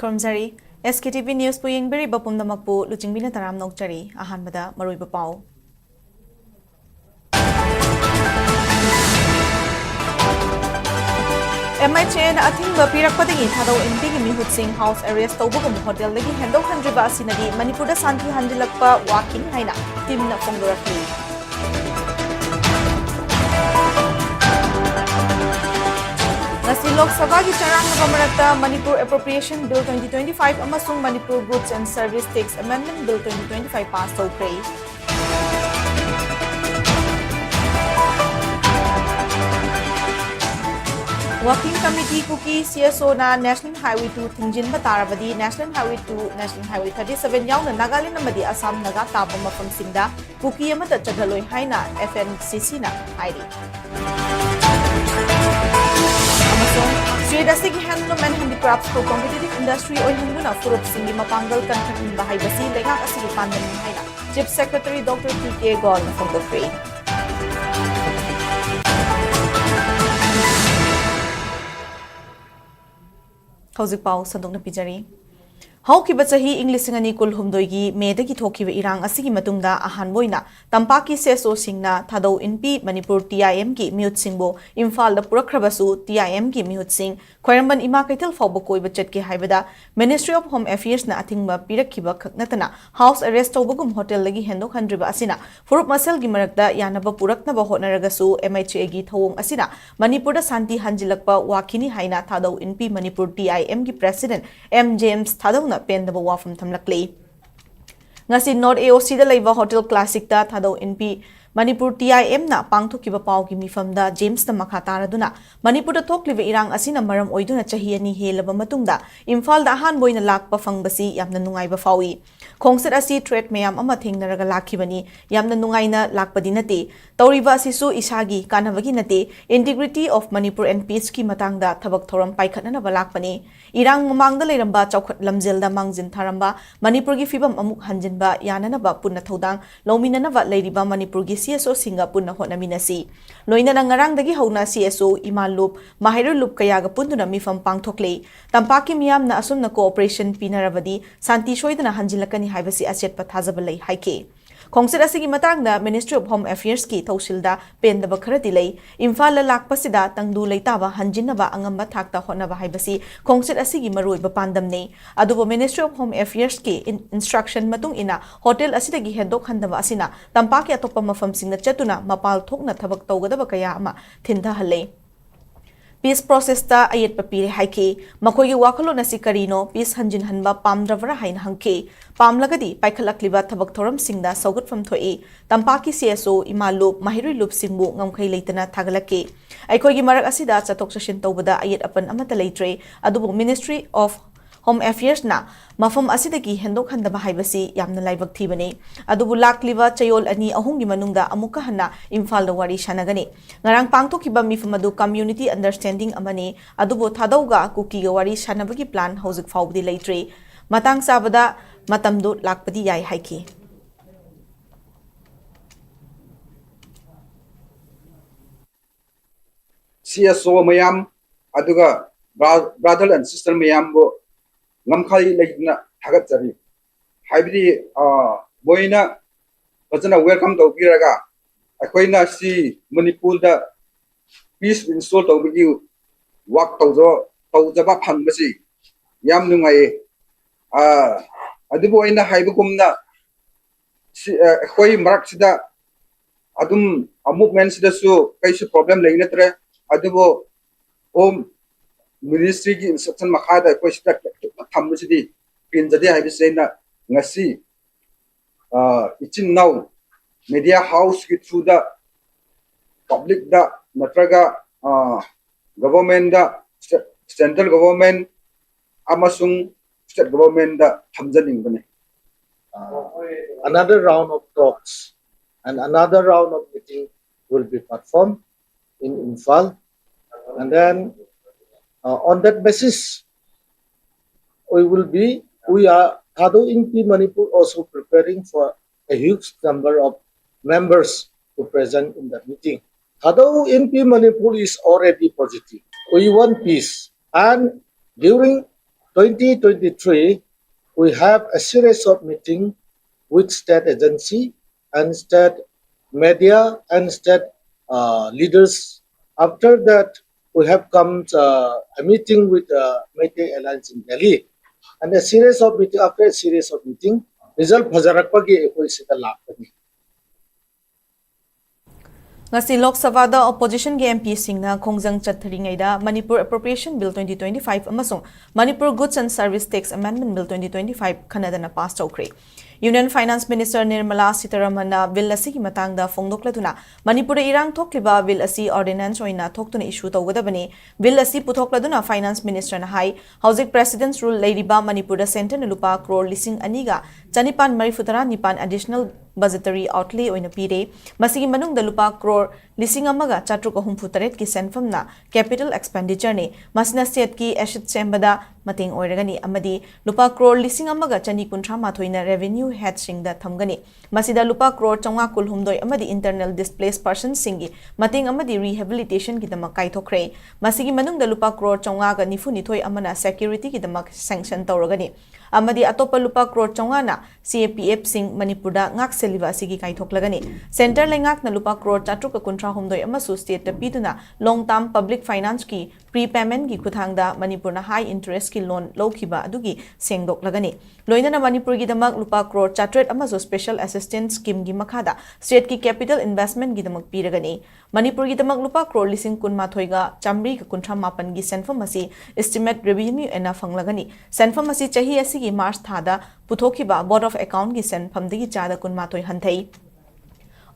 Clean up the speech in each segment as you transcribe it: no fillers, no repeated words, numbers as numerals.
Kromzari, SKTV News po yung beri bapum damak po LUCHINGBI na taram nokjari ahan bada maroy bapaw. MHA na ating bapirak padingi thadaw MP gi mihut sing house arrest tawbugum hotel lagi hendo handriba asinadi Manipur da santi handilakpa walking haina team na fongdorakli. Ngasi Lok Sabha gi charang na pamarakta Manipur Appropriation Bill 2025 amasung Manipur Goods and Service Tax Amendment Bill 2025 pass tawkray. Working Committee Kuki CSO na National Highway 2 Tingjin Batarabadi National Highway 2 National Highway 37 yaw na Nagaland namadi Assam naga tabang mafam singda Kuki yamata chagaloy haina FNCC na hairi. Amasong Sri Dasig Handloom and Handicrafts ko competitive industry o hinduna furup singi mapanggal kan kanin bahay basi lengak asigi pandan haina. Chief Secretary Dr. P.K. Gol na from the free. Hauzik pau sandok na pijari. Haukiba chahi English ngani kul humdoigi medagi thokiba irang asigi matungda ahan boina tampaki seso singna thadau inpi Manipur TIM ki mute singbo Imphal da purakhabasu TIM ki mute sing khairamban ima kaitel fawbo koiba chatke haibada Ministry of Home Affairs na athingba pirakhiba khaknatana house arrest tawbugum hotel lagi hendok handriba asina furup masal gi marakda yanaba puraknaba hotnaragasu MHA gi thawong asina Manipur da santi hanjilakpa wakini haina thadau inpi Manipur TIM ki president M James thadau na pendaba wafam thamlakli ngasi North AOC da leiba hotel classic da thadau inpi Manipur TIM na pangthokiba pau ki mifamda James na makataraduna Manipur da thokliba irang asina maram oiduna chahi ani helaba matungda Imphal da ahan boina lakpa fangbasi yamna nungaiba fawi khongset asi threat mayam ama thengnaraga lakhibani yamna nungaina lakpadi nate tawriba asisu isagi kanabagi nate integrity of Manipur and peace ki matangda thabak thoram paikhatna balakpani irang mamangda leiramba chawkhat lamjelda mangjin tharamba Manipur gi fibam amuk hanjinba yananaba punna thodang lominanaba leiriba Manipur gi CSO singa punna honaminasi loina na ngarangdagi hauna CSO imalup mahairu lup kayaga punduna mifam pangthokle tampaki miyam na asumna cooperation pinarabadi santi shoidana hanjilakani haibasi achet pathajaba lei haike khongset asigi matangda Ministry of Home Affairs ki thausilda pendaba kharati lei Imphal la lakpasida tangdu leitaba hanjinaba angamba thakta honaba haibasi khongset asigi maroiba pandamne adubo Ministry of Home Affairs ki instruction matung ina hotel asidagi hendok handaba asina tampaki atopa mafam singna chatuna mapal thokna thabak tawgadaba kaya ama thinda halei Peace process ta ayet papire haike makhogi wakalo nasi karino peace hanjin hanba pamdravara hain hangke pamlagadi paikhalakliba thabak thoram singda saugut from thoi tampaki CSO imalup mahirui lup singbu ngamkhai leitana thagalake aikhogi marak asida chatok session tawbada ayet apan amata leitre adubu Ministry of Home Affairs na mafam asidagi hendok handaba haibasi yamna laibak thibani adubu lakliba chayol ani ahungi manungda amuka hana Imphal da wari shanagani ngarang pangthokiba mifam adu community understanding amani adubu thadauga kuki ga wari shanabagi plan hauzik fawbdi leitre matang sabada matamdu lakpadi yai haiki CSO mayam aduga brother and sister mayam bo ngamkhai leina thagat jari haibidi boina fazana welcome to biraga akoina si Manipur da peace install to bigi work to jaba phanbasi yam nungai adubo ina haibugumna si akoi marak sida adum movement sida su kaisu problem leina tre adubo home Ministry ki instruction makhada ko sita thammusidi pinjadi haibisena ngasi ichin now media house ki through the public da natraga government da central government amasung state government da thamjaning bane another round of talks and another round of meeting will be performed in Imphal and then on that basis, we are Thadau Inpi Manipur also preparing for a huge number of members to present in the meeting. Thadau Inpi Manipur is already positive. We want peace, and during 2023, we have a series of meetings with state agency and state media and state leaders. After that, we have come a meeting with Meitei Alliance in Delhi, and a series of meeting. After a series of meeting, result Hazarakpagi ekoi sita lakani. ngasi Lok Sabha da opposition ge MP singna khongjang chathringai da Manipur Appropriation Bill 2025 amasung Manipur Goods and Service Tax Amendment Bill 2025 khanadana pass tawkre. Union Finance Minister Nirmala Sitharaman bill asi ki matang da phongdokladuna Manipur irang thokliba bill asi ordinance oina thoktuna issue tawgadabani bill asi puthokladuna Finance Minister na hai Housing President's Rule leiriba Manipur da center na lupa crore lising aniga chanipan marifutara nipan additional budgetary outlay oina pire masigi manung da lupa crore lising amaga chatruk ahum futaret ki senfamna capital expenditure ne masina state ki asset sembada mating oiragani amadi lupa crore lising amaga chani kunthra mathoina revenue head sing da thamgani masida lupa crore chonga kulhumdoi amadi internal displaced persons singi mating amadi rehabilitation ki damak kaithokre masigi manung da lupa crore chonga ga nifu nithoi amana security ki damak sanction tawragani amadi atopa lupa crore chonga na CAPF sing Manipur da ngak seliva sigi kaithoklagani center lengak na lupa crore chatruk kunthra humdoi amasu state ta piduna long term public finance ki prepayment ki kuthangda Manipur na high interest ki loan lokhiba adugi sengdoklagani loinana Manipur gi damak lupa crore chatret amasu special assistance scheme gi makhada state ki capital investment gi damak piragani Manipur gi damak lupa crore lising kun mathoiga chamri ka kunthra mapan gi senfam asi estimate revenue ena fanglagani senfam asi chahi asi gi March thada puthokiba board of account gi senfam digi chada kun mathoi hanthai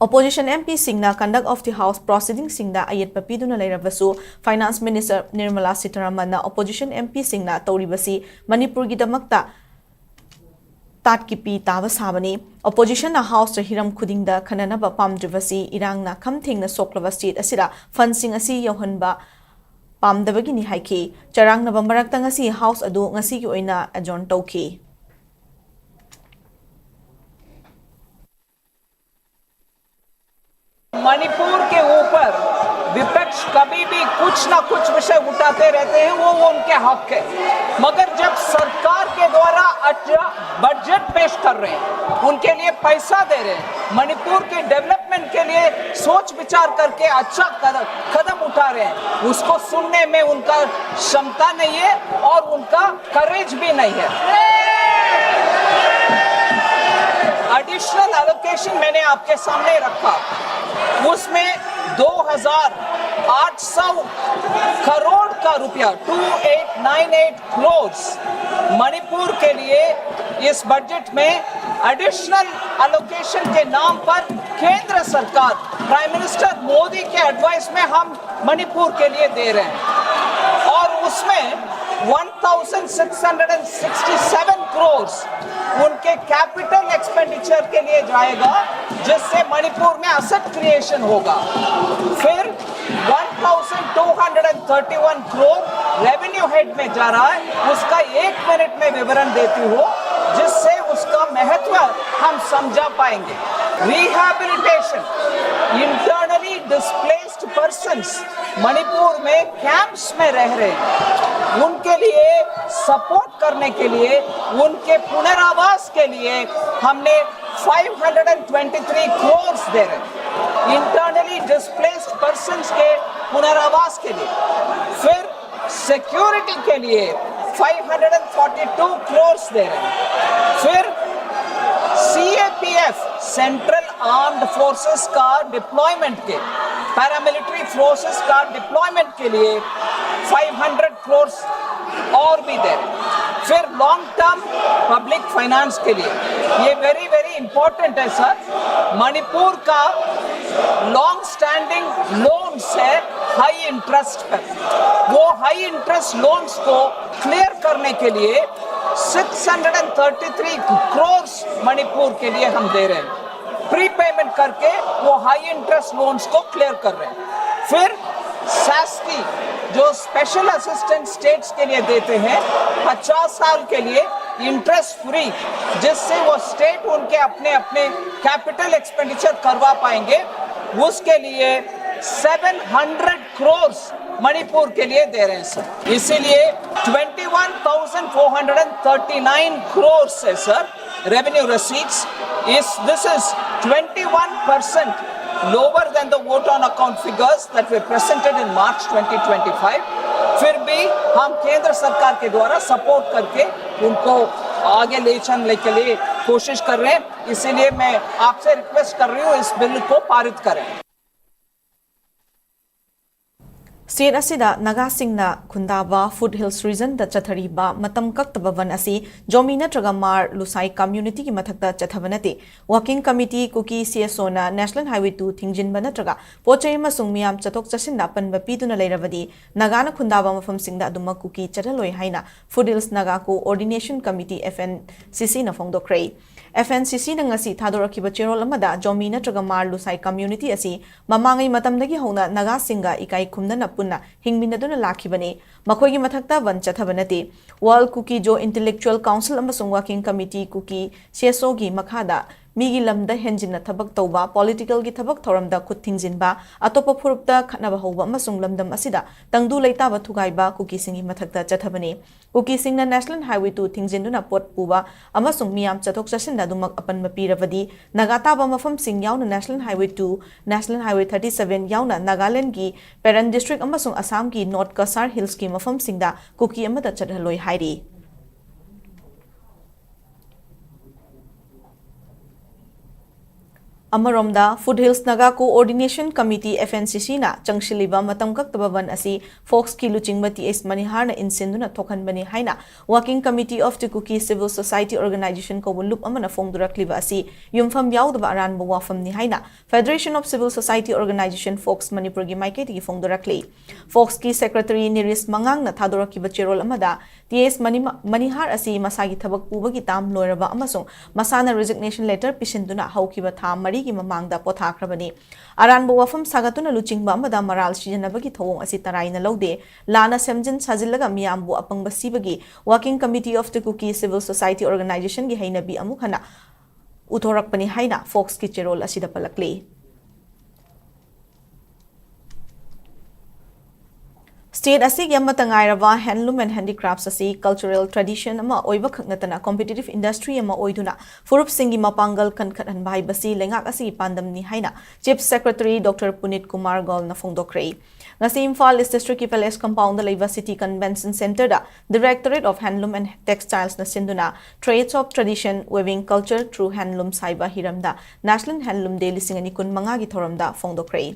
Opposition MP Singna conduct of the House proceeding Singda ayat papiduna lairabasu Finance Minister Nirmala Sitharaman na Opposition MP Singna tauribasi Manipur gi damakta tatkipi taba sabani Opposition na House hiram khuding da khanana ba pamdrivasi irang na khamthing na soklava state asira funding asi yohanba pamdabagi ni haiki charang November ta ngasi House adu ngasi gi oina adjourn tawki Manipur के ऊपर विपक्ष कभी भी कुछ ना कुछ विषय उठाते रहते हैं वो उनके हक है मगर जब सरकार के द्वारा बजट पेश कर रहे हैं उनके लिए पैसा दे रहे हैं मणिपुर के डेवलपमेंट के लिए सोच विचार करके अच्छा कदम उठा रहे हैं उसको सुनने में उनका क्षमता नहीं है और उनका करेज भी नहीं है एडिशनल एलोकेशन मैंने आपके सामने रखा उसमें 2,800 करोड़ का रुपया 2898 करोड़ मणिपुर के लिए इस बजट में एडिशनल एलोकेशन के नाम पर केंद्र सरकार प्राइम मिनिस्टर मोदी के एडवाइस में हम मणिपुर के लिए दे रहे हैं और उसमें 1,667 करोड़ उनके कैपिटल एक्सपेंडिचर के लिए जाएगा जिससे मणिपुर में एसेट क्रिएशन होगा फिर 1,231 करोड़ रेवेन्यू हेड में जा रहा है उसका 1 मिनट में विवरण देती हूँ जिससे उसका महत्व हम समझा पाएंगे rehabilitation internally displaced persons Manipur में कैंप्स में रह रहे हैं उनके लिए सपोर्ट करने के लिए उनके पुनरावास के लिए हमने 523 करोड़ दे रहे हैं इंटरनली डिस्प्लेस्ड पर्सन्स के पुनरावास के लिए फिर सिक्योरिटी के लिए 542 करोड़ दे रहे हैं फिर CAPF सेंट्रल आर्म्ड फोर्सेस का डिप्लॉयमेंट के पैरामिलिट्री फोर्सेस का डिप्लॉयमेंट के लिए 500 करोड़ और भी दे रहे फिर लॉन्ग टर्म पब्लिक फाइनेंस के लिए ये वेरी वेरी इंपॉर्टेंट है सर मणिपुर का लॉन्ग स्टैंडिंग लोन्स है हाई इंटरेस्ट पर वो हाई इंटरेस्ट लोन्स को क्लियर करने के लिए 633 करोड़ मणिपुर के लिए हम दे रहे हैं प्रीपेमेंट करके वो हाई इंटरेस्ट लोन्स को क्लियर कर रहे हैं फिर सैस्की जो स्पेशल असिस्टेंट स्टेट्स के लिए देते हैं 50 साल के लिए इंटरेस्ट फ्री जिससे वो स्टेट उनके अपने अपने कैपिटल एक्सपेंडिचर करवा पाएंगे उसके लिए 700 करोड़ मणिपुर के लिए दे रहे हैं सर इसीलिए 21,400 539 crores है sir revenue receipts. This is 21% lower than the vote on account figures that were presented in March 2025. फिर भी हम केंद्र सरकार के द्वारा सपोर्ट करके उनको आगे ले चलने के लिए कोशिश कर रहे हैं. इसीलिए मैं आपसे रिक्वेस्ट कर रही हूँ इस बिल को पारित करें. स्टेट असिदा नागासिंगना खुंदाबा फुट हिल्स रीजन दा चथरीबा मतम कक्तबा वन असि जोमी नत्रगा मार लुसाई कम्युनिटी की मथक्ता चथबनते वर्किंग कमिटी कुकी सीएसओना नेशनल हाईवे 2 थिंगजिनबा नत्रगा पोचै मसुंग मियाम चथोक चसिना पनबा पीदुना लेरबदी नागाना खुंदाबा मफम सिंगदा दुमा कुकी चरलोय हाइना foothills Naga coordination committee FNCC ना फोंगदोक्रे. FNCC नंगसी थादोरकिबा चेरोल अमदा जोमी नत्रगा मार लुसाई कम्युनिटी असि ममांगै मतमदगी होना नागा सिंगा इकाई खुमदना पुन्ना हिंगमिनदुना लाखिबने मखोगी मथक्ता वन चथबनते world Kuki Zo intellectual council अमसुंग वर्किंग कमिटी कुकी CSO गी मखादा मीगी लमदा हेंजिन थबक तौबा पॉलिटिकल की थबक थौरमदा खुद थिंगजिनबा अतोप फुरुपता खनबा हौबा अमसुंग लमदम असिदा तंगदु लेताबा थुगाइबा कुकी सिंगी मथक्ता चथबने कुकी सिंगना नेशनल हाईवे 2 थिंगजिनदुना पोट पुबा अमसुंग मियाम चथोक चसिनदा दुमक अपन मपीरबदी नगाताबा मफम सिंग याउना नेशनल हाईवे 2 नेशनल हाईवे 37 याउना नागालैंड की पेरन डिस्ट्रिक्ट अमसुंग असम की नॉर्थ कसार हिल्स की मफम सिंगदा कुकी अमदा चथलोय हाइरी. अमरोमदा foothills Naga coordination committee FNCC ना चंगशिलिबा मतम कक्तबा वन असि फोक्स की लुचिंगबा TS मनिहार ना इनसिंदुना थोखनबनी हाइना working committee of the Kuki civil society organisation को लुप अमना फोंगदुरक्लिबा असि युमफम याउदबा अरानबा वाफमनी हाइना federation of civil society organisation फोक्स मणिपुर की माइकेट की फोंगदुरक्ली. फोक्स की सेक्रेटरी निरिस मंगांग ना थादोरकिबा चेरोल अमदा TS मनिहार असि मसागी थबक पुबगी ताम लोयरबा अमसुंग मसाना रेजिग्नेशन लेटर पिसिंदुना हौकिबा था मरी की ममांगदा पोथाख्रबनी. अरानबो वफम सागतुना लुचिंगबा अमदा मराल सिजनबगी थवोंग असि तराइना लौदे लाना सेमजिन साजिलगा मियामबु अपंगबा सिबगी working committee of the Kuki civil society organisation की हैनबी अमुखना उथोरकपनी हाइना फोक्स की चेरोल असिदा पलकले. स्टेट असिगी अमता ngairaba handloom and handicrafts asi cultural tradition ama oiba khaknatana competitive industry ama oiduna furup singi mapangal kankhathan bai basi lengak asi pandamni haina chief secretary Dr. Punit Kumar Gol na phongdokre. ngasi Imphal is district ki palace compound da leiba city convention center da directorate of handloom and textiles na sinduna trades of tradition weaving culture through handloom saiba hiramda national handloom day lising ani kun manga gi thoramda phongdokre.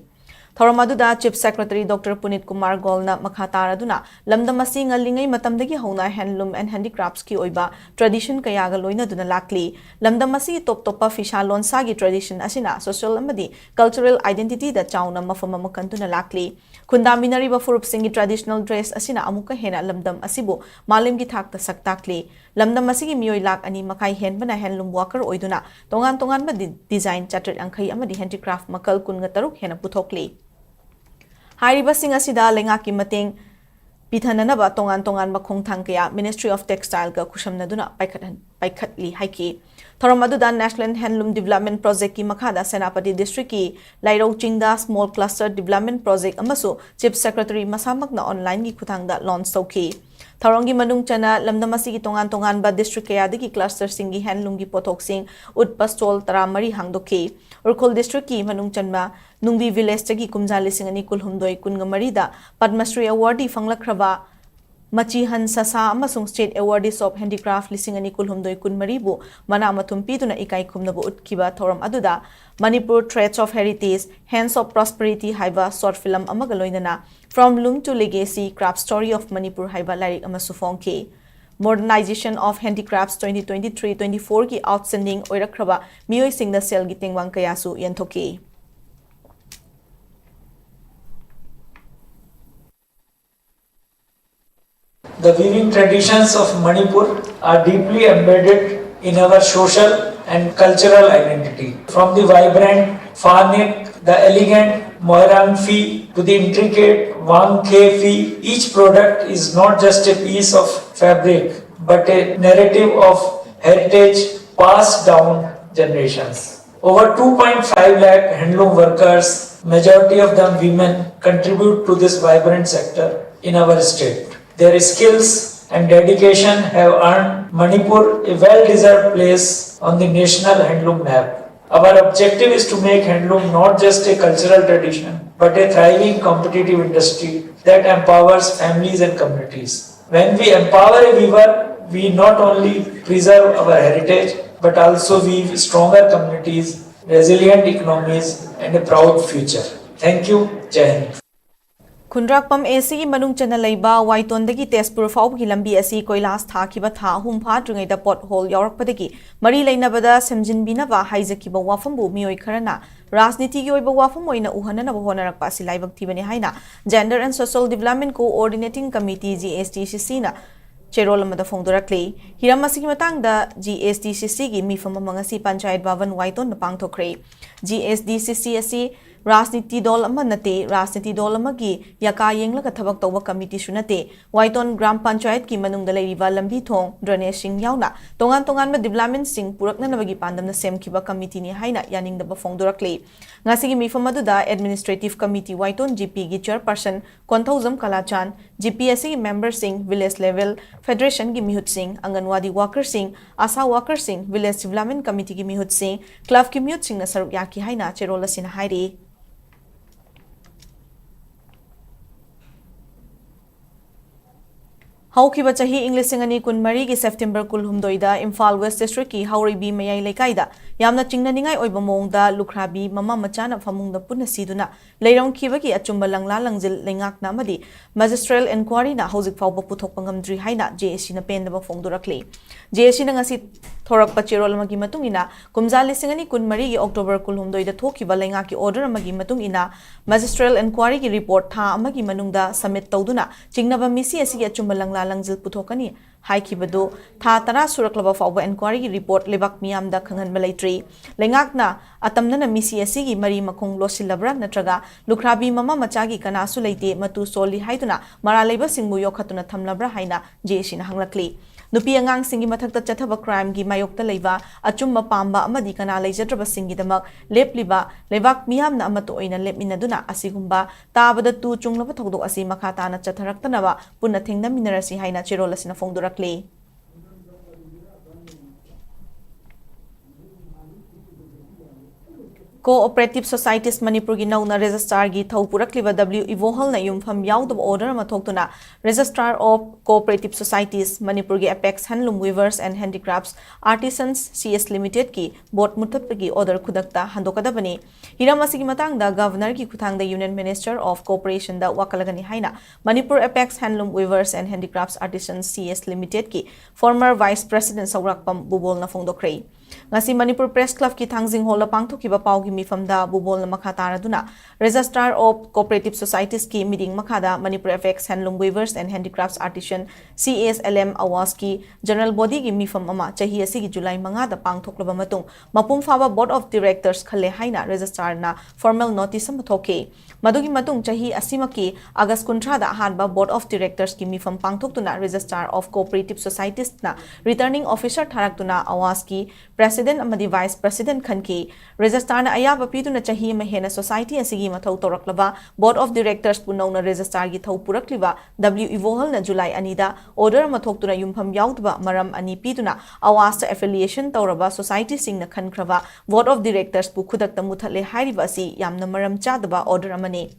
थौरमदुदा chief secretary doctor Puneet Kumar गोलना मखातारदुना लमदमसी ngaliंgai matamdagi hona handloom and handicrafts की ओइबा tradition कयागा लोइनदुना लाकली. लमदमसी टॉप टॉप फिशा लोनसा की ट्रेडिशन असिना सोशल अमदी कल्चरल आइडेंटिटी दा चाउना मफम मकंतुना लाकली. खुंदामिनरी बफुरुप सिंगी ट्रेडिशनल ड्रेस असिना अमुका हेना लमदम असिबो मालिम की थाकता सक्ताकली. लमदम असिगी मियोइ लाक अनि मखाई हेनबना हैंडलूम वर्कर ओइदुना तोंगान तोंगान बा डिजाइन चार्टर्ड अंखई अमदी हैंडीक्राफ्ट मकल कुनगा तरुक हेना पुथोकली. हाइरिबा सिंग असिदा लेंगा की मतेंग पिथननबा तोंगान तोंगान बखोंग थांकया मिनिस्ट्री ऑफ टेक्सटाइल का खुशमनदुना पाइखतली हाइकी. थौरमदुदा नेशनल हैंडलूम डेवलपमेंट प्रोजेक्ट की मखादा सेनापति डिस्ट्रिक्ट की लाइरोचिंगदा स्मॉल क्लस्टर डेवलपमेंट प्रोजेक्ट अमसो चीफ सेक्रेटरी मसामकना ऑनलाइन की खुथांगदा लॉन्च तौखी. थौरंगी मनुंग चना लमदमसी की तोंगान तोंगान बा डिस्ट्रिक्ट कयादगी क्लस्टर सिंगी हैंडलूम की पोथोक्सिंग उट स्टॉल 13 हांगदोखी. उरखोल डिस्ट्रिक्ट की मनुंग चनमा नुंगबी विलेज तगी कुमजा लिसिंग अनि कुलहुमदोय कुनगमरीदा पद्मश्री अवार्डी फंगलखरबा मचीहन ससा अमसुंग स्टेट अवार्डीज ऑफ हैंडीक्राफ्ट लिसिंग अनि कुलहुमदोय कुनमरीबु मना मथुम पीदुना इकाई खुमनबु उटकिबा थौरम अदुदा Manipur trades of heritage hands of prosperity हाइबा शॉर्ट फिल्म अमगा लोइनना from loom to legacy craft story of Manipur हाइबा लाइरिक अमसु फोंके. मॉडर्नाइजेशन ऑफ हैंडीक्राफ्ट्स 2023-24 की आउटस्टैंडिंग ओइरखरबा मियोय सिंगदा सेल गी तेंगवांग कयासु यंथोके. The weaving traditions of Manipur are deeply embedded in our social and cultural identity. From the vibrant Farnik, the elegant Moirang Fi to the intricate Wang Khe Fi, each product is not just a piece of fabric but a narrative of heritage passed down generations. Over 2.5 lakh handloom workers, majority of them women, contribute to this vibrant sector in our state. Their skills, and dedication have earned Manipur a well-deserved place on the national handloom map. Our objective is to make handloom not just a cultural tradition, but a thriving competitive industry that empowers families and communities. When we empower a weaver, we not only preserve our heritage, but also weave stronger communities, resilient economies, and a proud future. Thank you. Jai Hind. Khundrakpam AC manung chana leiba Waitondagi Tezpur faubgi lambi asi koilas thakiba tha hum phadringai da pothole yaurakpadagi mari leinabada semjinbinaba haijakiba wafambu mioi kharana Rajniti ki oiba wafam oina uhanana honarakpa asi laibak thibani haina Gender and Social Development Coordinating Committee GSTCC na Cherol amada phongdorakle hiram asigi matangda GSTCC gi mifam amangasi Panchayat Bhavan Waiton na pangthokre GSTCC asi Rajniti dol ama nate Rajniti dol amagi yaka yenglaga thabak tawba committee sunate Waiton Gram Panchayat ki manungda leiriba lambi thong drainage sing yauna tongan tongan ma development sing purakna nabagi pandamna semkiba committee ni haina yaningda ba phongdorakle ngasigi mifam aduda administrative committee Waiton GP gi chairperson Konthauzam Kalachan GPSC member sing village level Federation ki mihut sing Anganwadi worker sing Asa worker sing village development committee ki mihut sing club ki mihut sing na saruk yaki haina cherol asina hairi Haukiba chahi English singani kunmari ki September kulhumdoida Imphal West District ki Hauribi mayai lekaida yamna chingnaningai oiba mongda lukhrabi mama machana famungda punna siduna leirong khiba ki achumba langla langjil lengak namadi magistral inquiry na hojik fawba puthokpa ngamdri haina JSC na pendaba phongdorakle JSC na ngasi thorakpa cherol amagi matungina kumjali singani kunmari ki October kulhumdoida thokiba lengak ki order amagi matungina magistral inquiry ki report tha amagi manungda submit tawduna chingnaba misi asi achumba langla langjil puthokani haikibadu tha tara suraklaba fawba inquiry ki report lebak miyamda khanganba leitri lengakna atamnana misi asi gi mari makhong losilabra natraga lukhrabi mama machagi kanasu leite matu soli haiduna mara leiba singbu yokhatuna thamlabra haina JSC na hanglakli nupi angang singi mathakta chathaba crime gi mayokta leiba achumba pamba amadi kana leijadraba singi damak lepliba lebak miyamna amato oina lepminaduna asigumba tabada tu chunglaba thodok asi makhata na chatharaktanaba punna thingna minarasi haina cherol asina phongdorakle Cooperative Societies Manipur gi nauna registrar gi thaupurakliba W Imphal na yumpham yaudab order ma thoktuna Registrar of Cooperative Societies Manipur gi Apex Handloom Weavers and Handicrafts Artisans CS Limited ki board muthappagi order khudakta handokadabani hiram asigi matangda governor ki khuthangda Union Minister of Cooperation da wakalagani haina Manipur Apex Handloom Weavers and Handicrafts Artisans CS Limited ki former Vice President Saurakpam Bubol na phongdokre ngasi Manipur Press Club ki thangjing hola pangthokiba paugi mifamda bubol na makataraduna Registrar of Cooperative Societies ki meeting makhada Manipur FX Handloom Weavers and Handicrafts Artisan CSLM Awas ki General Body ki mifam ama chahi asi ki July 5 da pangthoklaba matung mapum faba Board of Directors khale haina Registrar na formal notice am thoke madugi matung chahi asimaki August 19 da hanba Board of Directors ki mifam pangthoktuna Registrar of Cooperative Societies na Returning Officer tharaktuna Awas ki President amadi Vice President khanki Registrar na ayaba piduna chahi mahena society asigi mathau toraklaba Board of Directors punauna Registrar gi thau purakliba W Imphal na July anida order mathoktuna yumpham yaudba maram ani piduna Awas affiliation tawraba society sing na khankraba Board of Directors pu khudakta muthale hairiba asi yamna maram chadaba order amani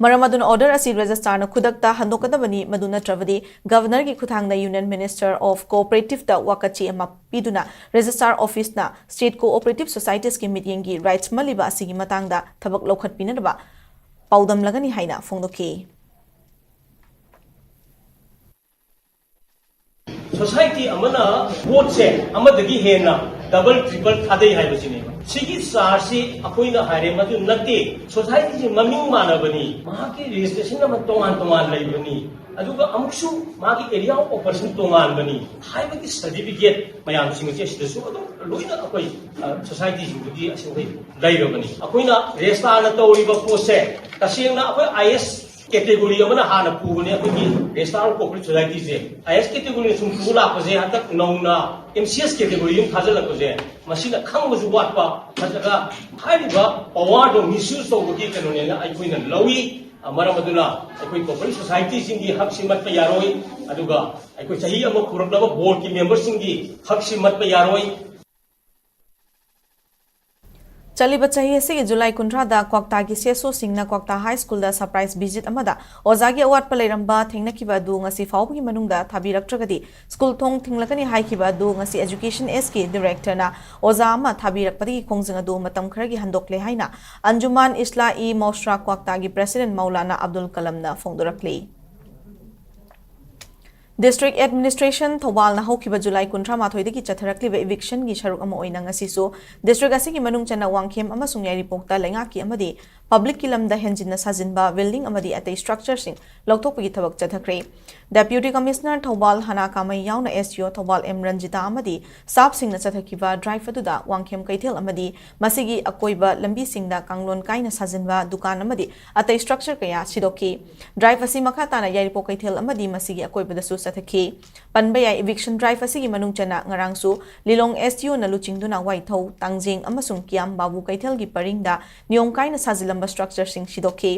Maramaduna order asi registrar na khudakta handokadabani maduna travadi governor ki khuthangna Union Minister of Cooperative da wakachi ama piduna registrar office na state cooperative societies ki meeting gi rights maliba asigi matangda thabak lokhat pinadaba paudam lagani haina phongdoke Society amana vote se amadagi hena double triple thadai haibasine sigi sarsi akoina haire madu natti society ji maming manabani maki registration na tongan tongan laibani aduga amuksu maki area of operation tongan bani haibagi certificate mayam singi che sidasu adu loina akoi society ji budi asingoi lairabani akoina register na tawriba pose tasingna akoi IS category amana hana pubane akoi register cooperative society je IS category sum pula pose hatak nauna MCS category yum khajal pose masina khangbu watpa khataga haiba award misuse tawgi kanone na aikoina lawi मरम अदुना अखोई cooperative society सिंगी हक सिमत पे यारोई अदुगा अखोई सही अम खुरकलबा board की member सिंगी हक सिमत पे यारोई चलिबा चाही से जुलाई 15 दा क्वाक्ता की सेसो सिंगना क्वाक्ता हाई स्कूल दा सरप्राइज विजिट अमदा ओजागी अवार्ड पर लेरंबा थेंगनकिबा दु ngasi फाउबगी मनुंगदा थाबिरक्त्रगदी स्कूल थोंग थिंगलकनी हाइकिबा दु ngasi एजुकेशन एस की डायरेक्टर ना ओजा अमा थाबिरकपदी खोंजंग दु मतम खरगी हंदोकले हाइना अंजुमान इस्ला ई मौशरा क्वाक्ता की प्रेसिडेंट मौलाना अब्दुल कलम ना फोंदोरकले District Administration Thobal na hokiba July 13 ki chatharakliba eviction gi sharuk ama oina ngasisu district asigi manung chana wangkhem amasung yari pokta lenga ki amadi public kilamda henjinna sajinba building amadi atei structure sing lokthokpagi thabak chathakre Deputy Commissioner Thobal Hana Kamai yauna SO Thobal M Ranjita amadi staff singna chathakiba drive aduda wangkhem kaithel amadi masigi akoiba lambi singda kanglon kaina sajinba dukan amadi atei structure kaya sidoki drive asi makha tana yari pokaithel amadi masigi akoiba dasu sathaki panbaya eviction drive asigi manung chana ngarangsu lilong SU na luchingduna waithau tangjing amasung kiam babu kaithel gi paringda niom kaina sajilamba structure sing sidoki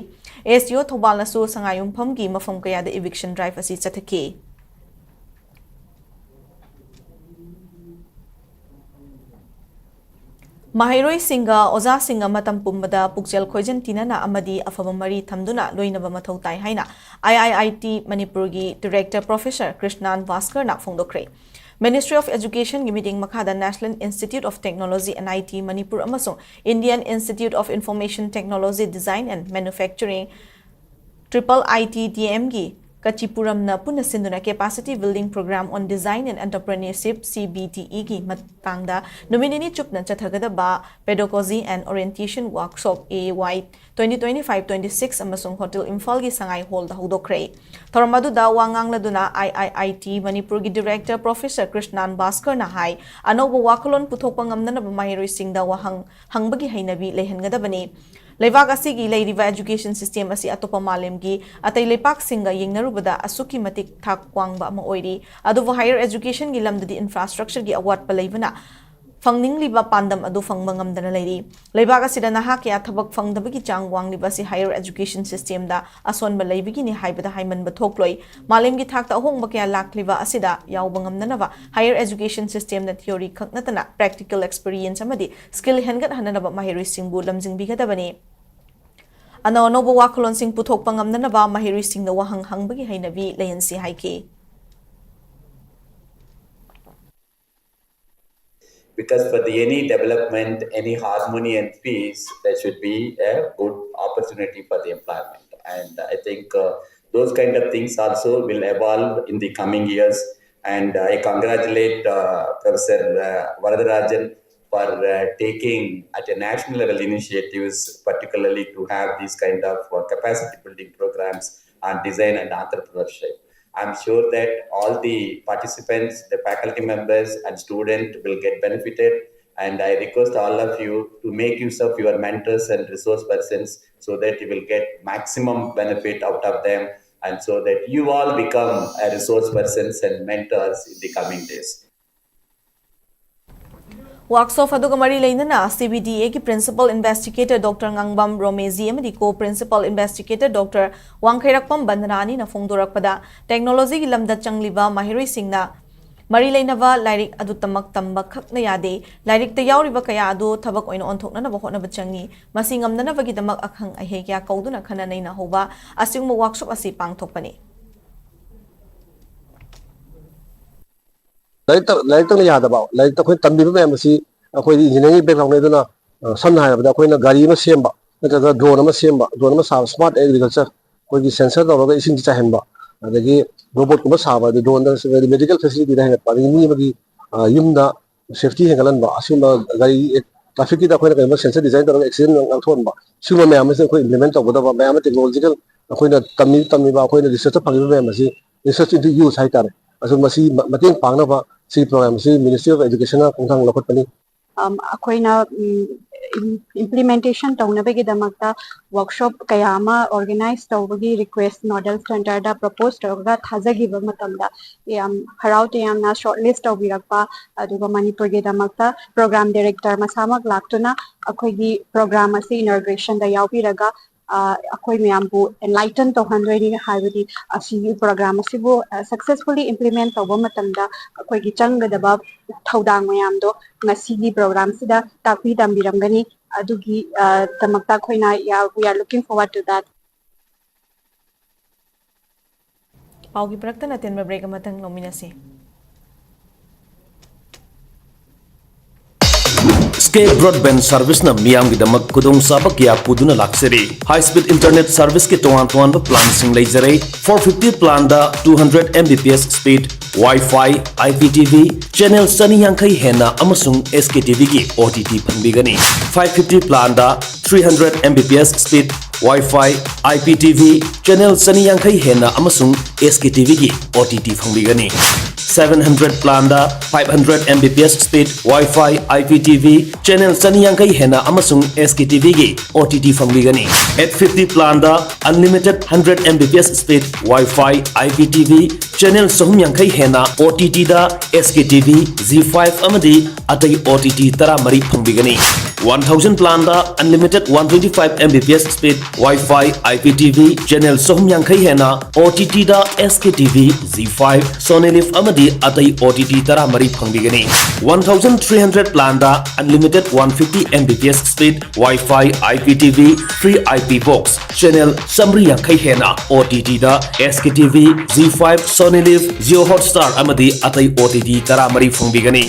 SU Thobal nasu sangayum phamgi mafam kaya da eviction drive asi chathaki Mahiroi Singa Oza Singa Matam Pumbada Pukjel Khoijan Tinana Amadi Afabamari Thamduna Loinaba Mathau Tai Haina IIIT Manipur gi Director Professor Krishnan Vaskar na phongdokre Ministry of Education gi meeting makhada National Institute of Technology NIT Manipur amasung Indian Institute of Information Technology Design and Manufacturing Triple IT DM gi Kachipuram na puna sinduna capacity building program on design and entrepreneurship CBTE gi matangda nominini chupna chathagada ba pedagogy and orientation workshop AY 2025-26 amasung hotel Imphal gi sangai hall da hudokre thoramadu da wangang laduna IIIT Manipur gi director Professor Krishnan Vaskar na hai anobo wakolon puthokpa ngamna na mahiroi singda wahang hangbagi hainabi lehenngada bani Leibak asigi leiriba education system asi atopa malemgi atai leipak singa yengnarubada asuki matik thak kwangba ama oiri adubu higher education gi lamdadi infrastructure gi award pa leibana fangngingliba pandam adu fangba ngamdana leiri leibak asida naha kya thabak fangdabagi chang wangliba si higher education system da asonba leibigi ni haibada haimanba thokloi malemgi thak ta hongba kya lakliba asida yawba ngamnanaba higher education system na theory khaknatana practical experience amadi skill hengat hananaba mahiroi singbu lamjingbigadabani Anonobo wakolon sing puthok pangamnanaba mahiroi singna wahang hangbagi hainabi leyansi haiki Because for any development, any harmony and peace, there should be a good opportunity for the employment. And I think those kind of things also will evolve in the coming years. And I congratulate Professor Varadarajan for taking at a national level initiatives, particularly to have these kind of capacity building programs on design and entrepreneurship. I'm sure that all the participants, the faculty members and students will get benefited. And I request all of you to make use of your mentors and resource persons so that you will get maximum benefit out of them and so that you all become a resource persons and mentors in the coming days. Workshop aduga mari leinana CBDA ki Principal Investigator Dr. Ngangbam Romezi amadi Co-Principal Investigator Dr. Wangkhairakpam Bandarani na phongdorakpada technology gi lamda changliba mahiroi singna mari leinaba lairik adu tamak tamba khakna yade lairik ta yauriba kaya adu thabak oina onthokna na bahona bachangi masingam na bagi damak akhang ahe kya kauduna khana nei na hoba asingmo workshop asi pangthokpani Like the Yadaba, like the Tambi Embassy, engineering background, somehow the Queen of Garima Simba, the Dronama Simba, Dronamas have smart agriculture, with the sensor of the Isin Sahemba, the robot Masaba, the donors, the medical facility, the Yumda, safety Hangalamba, Simba, Gari, traffic, the Queen sensor design of accident on Altonba, Suma Mamas, implement of whatever Mamma technological, a Queen of Tamiba, Queen of the Research of Embassy, research into use high tariff. As we see, Matin Pangava, see program, see Ministry of Education, Kongtang Lokotani. Akoina implementation taunabagi damakta workshop kayama organized tawbagi request model standard da proposed tawga thazagi ba matamda yam haraute yamna shortlist tawbirakpa aduga Manipur ge damakta program director masamak laktuna akoigi program ase inauguration da yaubiraga अखोई ma'am बु enlighten तौहनदोइनी हाइबदी असी programme असिबु successfully implement तौबा मतमदा अखोई चंगदबा थौदांग ma'am दो ngasi program sida takpi tambiramgani adugi tamakta khoina we are looking forward to that. Paugi prakta na tenba break amatang nominasi. Skate broadband service na miyam gi damak kudong saba kya puduna laksari high speed internet service ke toan plan sing leizare 450 plan da 200 mbps speed Wi-Fi IPTV channel sani yankai hena amasung SKTV gi OTT phanbigani 550 plan da 300 mbps speed Wi-Fi IPTV channel sani yankai hena amasung SKTV gi OTT phanbigani 700 plan da 500 mbps speed Wi-Fi IPTV channel sani yankai hena amasung SKTV gi OTT phanbigani 850 plan da unlimited 100 mbps speed Wi-Fi IPTV channel sahum yankai hena OTT da SKTV Z5 amadi atai OTT tara mari phangbigani 1000 plan da unlimited 125 mbps speed Wi-Fi IPTV channel sahum yankai hena OTT da SKTV Z5 Sony Live amadi atai OTT tara mari phangbigani 1300 plan da unlimited 150 mbps speed Wi-Fi IPTV free IP box channel samri yankai hena OTT da SKTV Z5 Sony Live Zio Hotstar amadi atai OTT tara mari phangbigani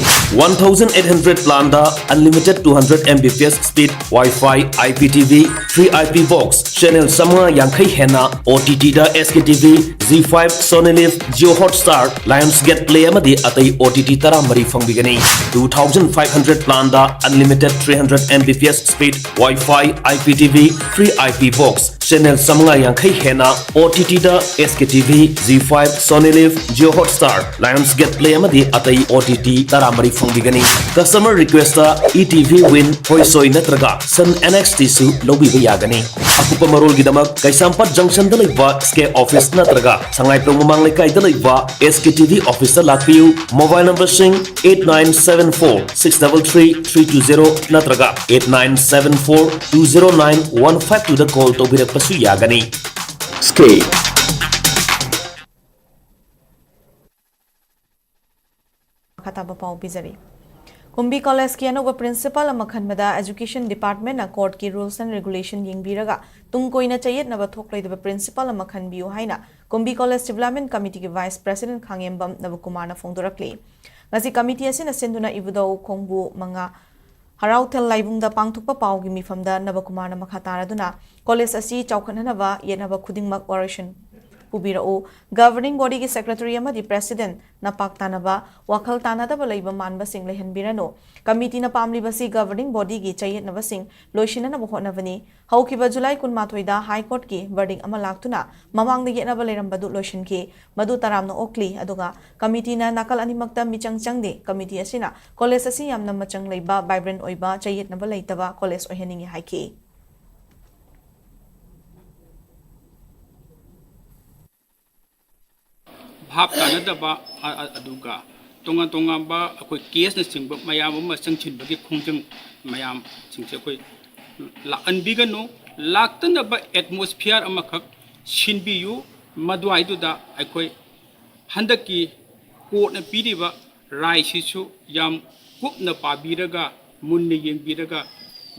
1800 plan da unlimited 200 mbps speed Wi-Fi IPTV free IP box channel samra yankai hena OTT da SKTV Z5 Sony Live Zio Hotstar Lionsgate Play amadi atai OTT tara mari phangbigani 2500 plan da unlimited 300 mbps speed Wi-Fi IPTV free IP box channel samra yankai hena OTT da SKTV Z5 Sony Live Zio Hotstar Lionsgate Play amadi atai OTT tara mari phangbigani customer request ETV win hoisoi natraga Sun NXT su lobi yagani akupa marol gidamak Kaisampat Junction da laiba SK office natraga sangai promomang lekai da laiba SKTV office da lakpiu mobile number sing 8974 633 320 natraga 8974 209 152 da call to birak pasu yagani Skate Khataba pau bizari Kumbi College ki anuba principal amakhanbada education department na court ki rules and regulation yingbiraga tung koina chayet na bathok laidaba principal amakhanbiu haina Kumbi College development committee ki vice president Khangembam Nabakumar na phongdorakli ngasi committee asina senduna ibudau khongbu manga harauthel laibungda pangthukpa pau gi mifamda Nabakumar na makhatara college asi chawkhanhanaba yenaba khudingmak oration Pubirao governing body ki secretary amadi president na paktanaba wakhal tanadaba leiba manba sing lehan birano committee na pamli basi governing body ki chayet na basing loishina na bohonavani haukiba July 18 da high court ki verdict ama laktuna mamang de yena baleram badu loishin ki madu taram na okli aduga committee na nakal animakta michang changde committee asina college asi yamna machang leiba vibrant oiba chayet na balaitaba college oheningi haiki Hap kanadaba aduga tonga ba akoi case na singba mayam ma sangchin bagi khongjang mayam singse akoi la anbigano laktan ba atmosphere amakhak shinbi yu madwai du da akoi handaki court na piriba rai sisu yam kup na pabiraga munne yengbiraga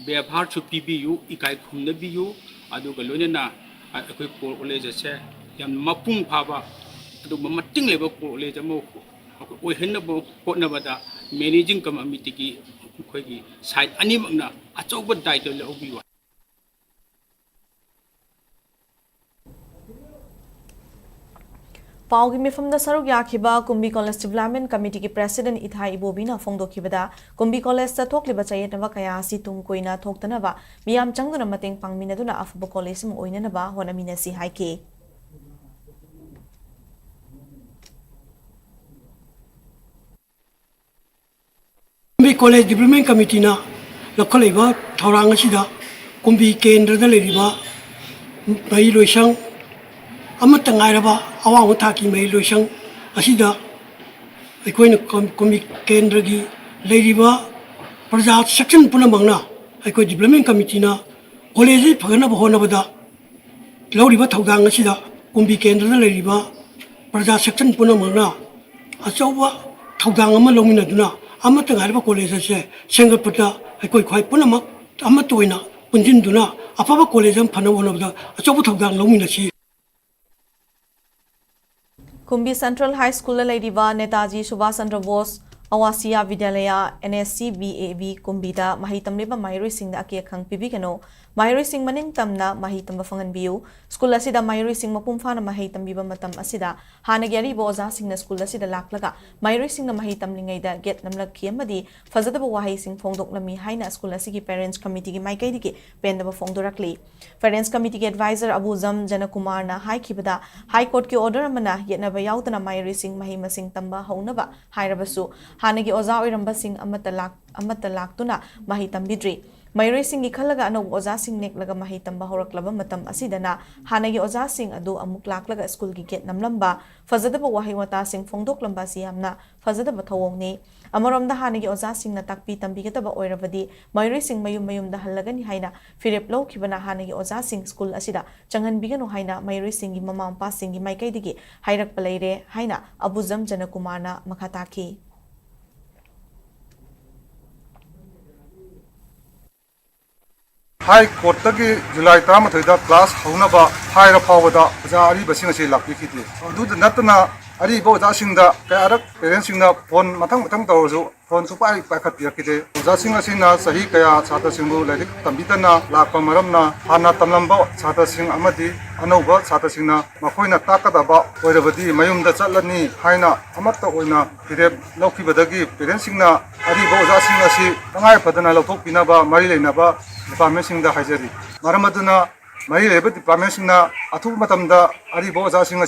bebhar chu pibiyu ikai khumna biyu aduga loinana akoi court college se yam mapung phaba mating level college mo oi henna bo hotnabada managing committee ki khoi gi side animakna achauba daito le obiwa Paugi mifamda saruk yakhiba Kumbi College Development Committee ki President Ithai Ibobina phongdokhibada Kumbi College ta thokliba chayetnaba kaya si tung koina thoktanaba miyam changduna mateng pangminaduna afuba college mu oinanaba honaminasi haike Kumbi College Development Committee na lakolaiba thorang asida Kumbi Kendra da leriba mai loisang amata ngairaba awang thaki mai loisang asida aikoina Kumbi Kendra gi leriba praja section punamangna aiko Development Committee na college phagana bahona bada ꯂꯧꯔꯤꯕ ꯊꯧꯗꯥꯡ ꯑꯁꯤꯗ ꯀꯨꯝꯕꯤ ꯀꯦꯟꯗ꯭ꯔꯗ ꯂꯩꯔꯤꯕ ꯄ꯭ꯔꯖꯥ section ꯄꯨꯝꯅꯃꯛꯅ ꯑꯆꯧꯕ ꯊꯧꯗꯥꯡ ꯑꯃ ꯂꯧꯃꯤꯟꯅꯗꯨꯅ ꯑꯃꯠꯇ ꯉꯥꯏꯔꯕ ꯀꯣꯂꯦꯖ ꯑꯁꯤ ꯁꯦꯝꯒꯠꯄꯗ ꯑꯩꯈꯣꯏ ꯈ꯭ꯋꯥꯏ ꯄꯨꯝꯅꯃꯛ ꯑꯃꯠꯇ ꯑꯣꯏꯅ ꯄꯨꯟꯁꯤꯟꯗꯨꯅ ꯑꯐꯕ ꯀꯣꯂꯦꯖ ꯑꯃ ꯐꯅꯕ ꯍꯣꯠꯅꯕꯗ ꯑꯆꯧꯕ ꯊꯧꯗꯥꯡ ꯂꯧꯃꯤꯟꯅꯁꯤ Kumbi Central High School Ladiva Netaji Subhash Chandra Bose Awasiya Vidyalaya NSC BAB Kumbida Mahitam Liba Mayuri Singh da Akia Khang Pibigano Mayuri Singh Maning Tamna Mahitam Bafangan Biu School Asida Mayuri Singh Mapumfana Mahitam Biba Matam Asida Hanagari Boza Singh School Asida Laklaga Mayuri Singh Mahitam Lingaida Get Namla Kiamadi Fazada Wahi Singh Fongdok Lami Haina School Asigi Parents Committee Gi Maikaidi Penda Fongdorakli Parents Committee Advisor Abu Zam Janakumar na High Kibada High Court ki order amana yetna Yautana Mayuri Singh Mahima Singh Tamba Honaba Hairabasu Hanagi Oza Iramba Singh Amatalaktuna Mahitam Bidri Mayuri Singh Kalaga no Oza Singh Neklaga Mahitam Bahoraklaba Matam Asidana Hanagi Oza Singh Adu Amuklaklaga School Giget Namlamba Fazadaba Wahiwata Singh Fongdok Lamba Siamna Fazadaba Thawongni Amarom the Hanagi Oza Singh Natakpi Tambigataba Oiravadi Mayuri Singh Mayum the Halagan Haina Philip Low Kibana Hanagi Oza Singh School Asida Changan Bigano Haina Mayuri Singh Mama Passing Maikaidigi Hairak Palaire Haina Abuzam Janakumana Makataki High Court July Tamatida class Honaba Higher Powada Zari Basingasi Lakiti. Do the Natana Ari Bozasinda Karak Parentsina Pon Matang Tozo Pon Supai Pakat Yakite Zasingasina Sahikaya Sata Singu Ladik Tambitana Lapa Maramna Hana Tamlambo Sata Sing Amadi Anova Sata Singna Makoina Takadaba Wherever Mayum the Salani Haina Amata Oina Pirep Loki Badagi Parentsina Ari Bozasingasi Tangai Padana Lopinaba Marilenaba Department the Hajari. Maramaduna, Marileba Department na Atu Matamda, Aribo Zasinga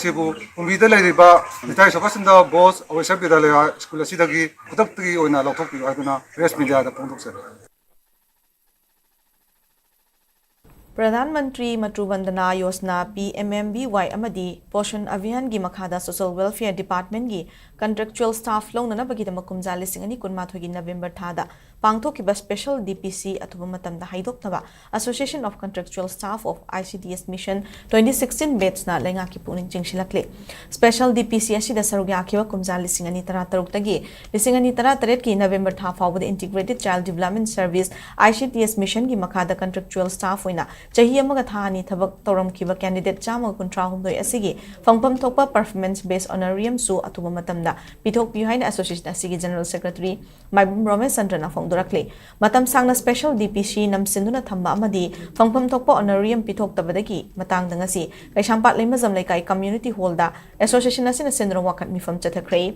Umida Ladiba, the Tais of Asanda, Boss, or Sabida, School Sidagi, Putaki, or Nalotoki, Aduna, Rest Media, the Pondox. Pradhan Mantri Matrubandana Yosna PMMBY Amadi Poshan Avian Gi Makada Social Welfare Department Gi Contractual Staff Loan na Bagida Makumzali Singani Kunmathogi November Thada Pangthokiba Special DPC Atuba Matamda Haidoknaba Association of Contractual Staff of ICDS Mission 2016 Bets na Lengaki Puning Jingshilakle Special DPC Ashida Sarugyakiwa Kumzali Singani Taratarukagi Lisingani Tarataret Ki November Thafa with Integrated Child Development Service ICDS Mission Gi Makada Contractual Staff Wina Chahi Amaga Thani Tabak Toram Kiba Candidate Chama Kuntrahum Doi Asigi Fangpam Topa Performance Based Honorarium Su Atuba Matamda Pitok Behind Association Asigi General Secretary Maibum Romesh Sandrana Fongdorakli Matam Sangna Special DPC Nam Sinduna Thamba Amadi Fangpam Topa Honorarium Pitok Tabadagi Matang Dangasi Kaishampat Limazam Laikai Community Holda Association Asina Sindra Wakat Mifam Chatakray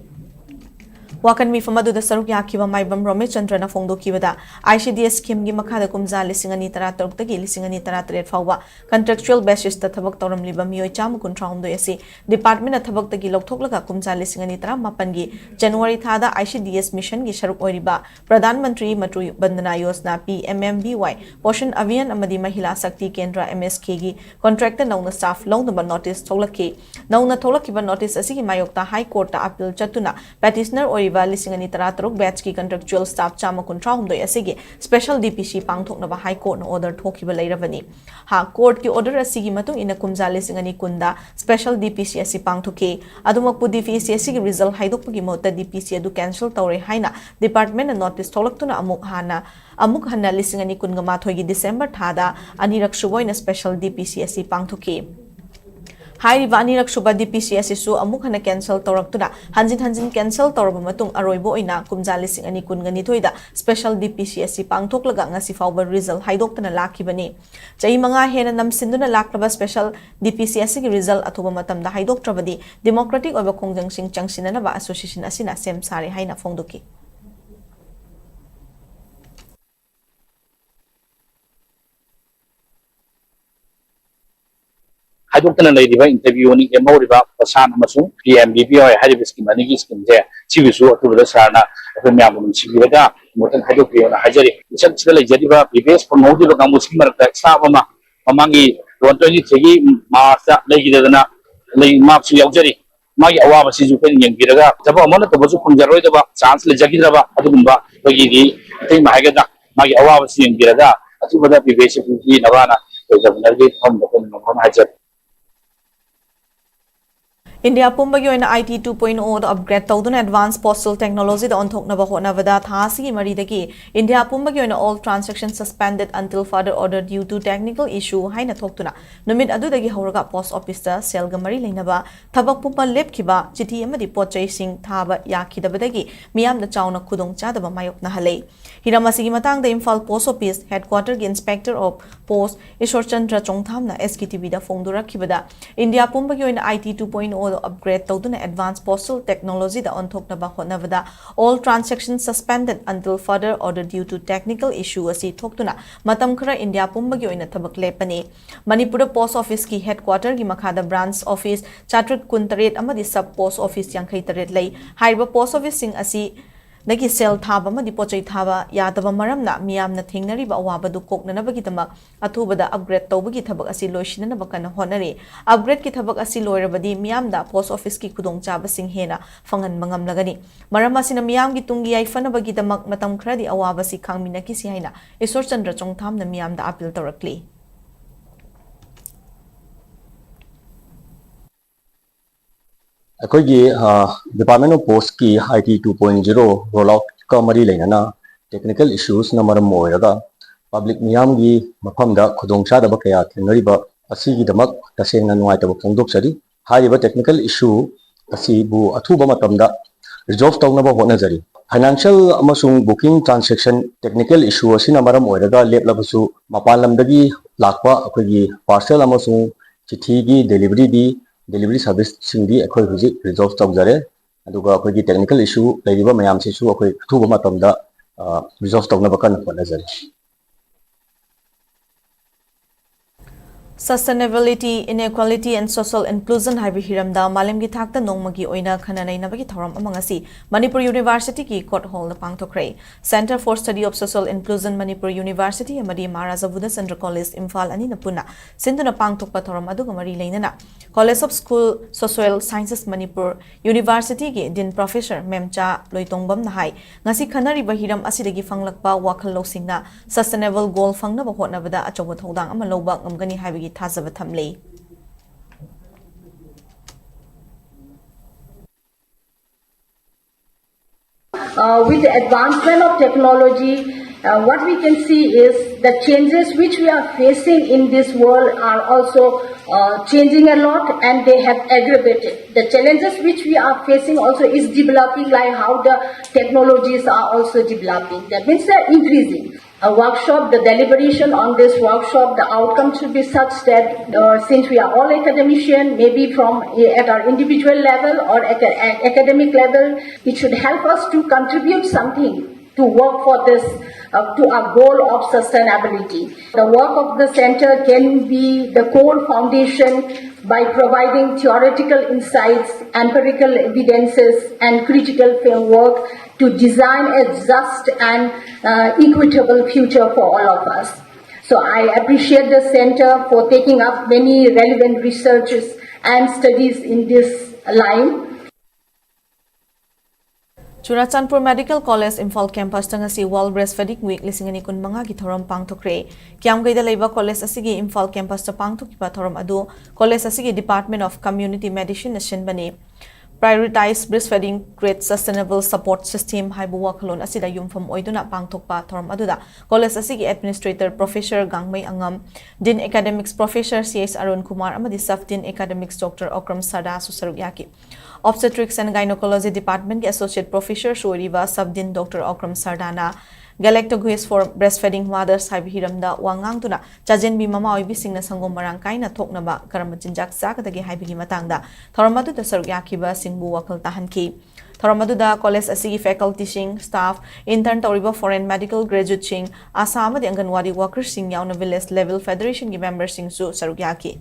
Wakan mi famadu da saruk yakiba maibam Romesh Chandra na fongdo kibada ICDS scheme gi makada kumza lisingani tarataruk tagi lisingani taratret fawa contractual basis ta thabak toram liba mioi cham kun traum do yasi department na thabak tagi lokthok laga kumza lisingani tara mapan gi January thada ICDS mission gi sharuk oiriba Pradhan Mantri Matru Bandana Yosna PMMBY Poshan Avian amadi Mahila Sakti Kendra MSK gi contractor nauna staff long number notice tholaki nauna tholakiba notice asigi mayokta high court ta appeal chatuna petitioner oiriba Lisingani Tarataruk batch ki contractual staff chama kuntra humdoi asigi special DPC pangthoknaba high court na order thokiba leiravani ha court ki order asigi matung ina kumza lisingani kunda special DPC asi pangthoki adumakpu DPC asigi result haidokpagi mota DPC adu cancel tawre haina department na notice tholaktuna amuk hana lisingani kunga mathoigi December thada anirak shuboina special DPC asi pangthoki Hai Rivani Rakshuba DPC asisu amuk hana cancel tawraktuna hanjin cancel tawraba matung aroibo oina kumjali sing ani kungani thoida special DPC asi pangthoklaga ngasi fawba result haidoktana lakibani chai manga hena namsinduna laklaba special DPC asigi result athuba matamda haidoktrabadi democratic oba khongjang sing changsinana ba association asina sem sare haina fongdoki Haidokana Ladiva interview ni Emoriva Pasan Masu PMBPI Harivis Manigi Skin there Chivisu to the Sana Premium Chiviga Motan Haidopio Hajari Chila Jadiva Bibes for Modi Muslim Savama Amangi 123 Martha Legidana Lay Marks Yaujari Magi Awa Sizukan Yangiraga Taba Mona Tabasu Punjaroidaba Chance Jagirava Adumba Bagidi Tim Hagada Magi Awa Singiraga Atubada Bibes Navana from the Hajar. India pumbagi oina IT 2.0 da upgrade tawduna advanced postal technology da onthoknaba hotnabada thasi maridagi India pumbagi oina all transactions suspended until further order due to technical issue haina thoktuna numit adudagi hawraga post office da selga mari leinaba thabak pumpa lepkiba chithi amadi pochai sing thaba yakhidabadagi miyamna chauna khudong chadaba mayokna halei hiramasi gi matang da Imphal post office headquarter gi inspector of post Ishwar Chandra Chongthamna SKTV da phongdura khibada India pumbagi oina IT 2.0 upgrade tawduna advanced postal technology da onthoknaba hotnabada all transactions suspended until further order due to technical issue asi thoktuna matam khara India pumbagi oina thabak lepani Manipur post office ki headquarter gi makhada branch office chatrik kuntaret amadi sub post office yankhai taret lei haiba post office sing asi Nagi sel thaba ma dipochai thaba yadaba maramna miyamna thingnari ba awabadu koknanabagi tamak athubada upgrade tawbagi thabak asi loishinanaba kana honari upgrade ki thabak asi loirabadi miyamda post office ki khudongchaba sing hena fangan mangam lagani marama sina miyam gi tungi ai fanabagi tamak matam khradi awabasi khangmina ki si haina Ishwar Chandra Chongthamna miyamda appeal tawrakli अखोगी department of post की IT 2.0 roll out का मरी लेना technical issues न मरम मोयरगा public मियाम गी मफमदा खुदोंगचादब कया थेंगरिबा असिगिदमक तसेंगना नुवाइतब फोंदोक्सरी हारिबा टेक्निकल इश्यू असिबु अथुबा मतमदा रिजॉल्व तौनबा होनजरी फाइनेंशियल अमसुंग बुकिंग ट्रांसैक्शन टेक्निकल इश्यू असिना मरम ओयरगा लेपलबसु मपान लमदगी लाकपा अखोगी पार्सल अमसुंग चिठीगी delivery service singdi akhoi huji resolve tawjare aduga akhoi gi technical issue leiba mayam se su akhoi thuba matamda resolve tawna bakan honajare Sustainability, inequality and social inclusion haibi hiramda malemgi thakta nongmagi oina khananai nabagi thoram amangasi Manipur University ki court hall na pangthokrai Center for Study of Social Inclusion Manipur University amadi Maharaja Buddha Center College Imphal ani na puna sinduna pangthokpa thoram aduga mari leinana College of School Social Sciences Manipur University ki din professor Memcha Loitongbam na hai ngasi khanari ba hiram asidagi fanglakpa wakhal losingna sustainable goal fangna ba hotnabada achoba thodang ama loba ngamgani haibi Thazava Thamley. With the advancement of technology, what we can see is the changes which we are facing in this world are also changing a lot and they have aggravated. The challenges which we are facing also is developing like how the technologies are also developing. That means they are increasing. A workshop, the deliberation on this workshop, the outcome should be such that since we are all academicians, maybe from at our individual level or at academic level, it should help us to contribute something to work for this, to our goal of sustainability. The work of the center can be the core foundation by providing theoretical insights, empirical evidences, and critical framework to design a just and equitable future for all of us. So I appreciate the center for taking up many relevant researches and studies in this line. Churachandpur Medical College Imphal campus tangasi World Breastfeeding Week lisingani kun manga ki thoram pangthokre Kiamgai da leiba college asigi Imphal campus ta pangthokiba thoram adu college asigi Department of Community Medicine bani prioritize breastfeeding create sustainable support system haibu wakhalon asida yumpham oiduna pangthokpa thoram aduda college asigi administrator professor Gangmai Angam Dean Academics Professor CS Arun Kumar amadi Sub Dean Academics Dr. Okram Sada Susarugyaki Obstetrics and Gynecology Department ki Associate Professor Shoriva Sub Dean Dr. Okram Sardana Galactogues for breastfeeding mothers haibi hiramda wangang tuna chajenbi mama oibi singna sangom marang kaina thoknaba karama chinjak sakadagi haibigi matangda thoramadu da sarugyakiba singbu wakal tahanki thoramadu da college asigi faculty sing staff intern toriba foreign medical graduate sing asam adi anganwadi workers sing yauna village level federation gi members sing su sarugyaki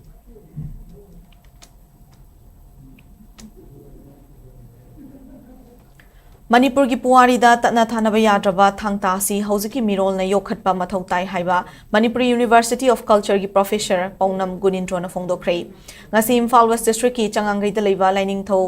Manipur ki puari da tatna thanaba yadraba thangta si hauziki mirol na yokhatpa mathau tai haiba Manipur University of Culture ki Professor Paunam Gunindro na phongdokhrei ngasi Imphal West District ki changangai da leiba lining tho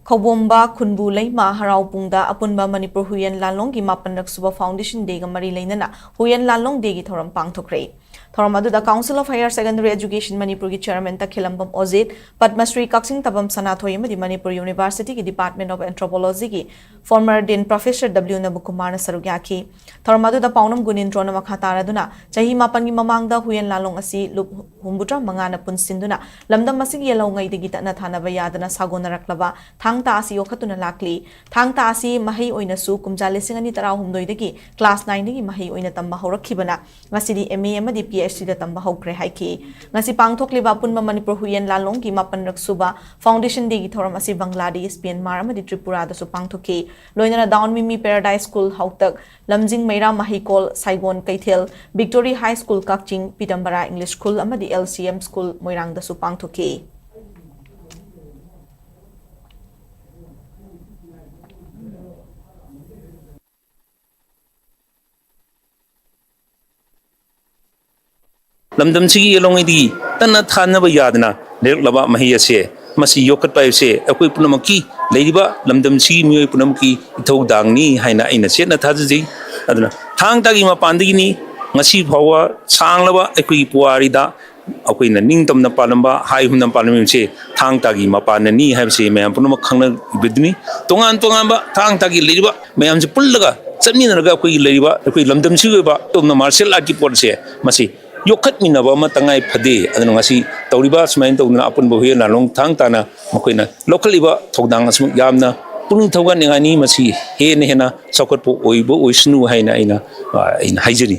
Khobomba Khunbu Leima Harau Pungda Apunba Manipur Huyen Lalong ki Mapanrak Suba Foundation Day ga mari leinana Huyen Lalong Day gi thoram pangthokhrei Thoram aduda Council of Higher Secondary Education Manipur ki chairman ta Khilambam Ozit, Padma Shri Kaksing Tabam Sanathoy amadi Manipur University ki Department of Anthropology ki former Dean Professor W Nabukumar na sarug yaki. Thoram aduda Paunam Gunindro na makhatara duna chahi mapan gi mamangda huyan lalong asi humbutra manga na punsinduna lamdam masig yelaw ngai digita na thana bayadana sagon naraklaba thangta asi yokhatuna lakli thangta asi mahi oina su kumja lesing ani tara humdoi dagi class 9 dagi mahi oina tamba horakhibana ngasidi MA amadi PhD da tamba hokre haiki ngasi pangthokliba punma Manipur huyan lalong ki mapan raksuba foundation dagi thoram asi Bangladesh Myanmar amadi Tripura da su pangthoki loinana down mimi Paradise School hautak lamjing meira mahikol Saigon Kaithel Victory High School Kakching Pitambara English School amadi LCM School Moirang da su pangthoki lamdam sigi yelong idi tanna thana ba yadna lerk laba mahi ase masi yokat pa ase akoi punamaki leiba lamdam sigi mioi punamaki ithau dangni haina aina setna thaji aduna thang tagi ma pandigi ni ngasi phawa sanglaba akoi puari da akoi na ningtam na palamba hai humnam palami se thang tagi ma panani haibse mayam punama khangna bidni tongan ba thang tagi leiba mayam je pullaga chamni naga akoi leiba akoi lamdam sigi ba tomna martial art ki porse masi yokat minaba matangai phade adana ngasi tawriba smain tawna apun bohe na long thang tana makoina local iba thogdang asmu yamna puning thogan ngani masi he ne hena sokot po oibo oisnu haina ina haijeri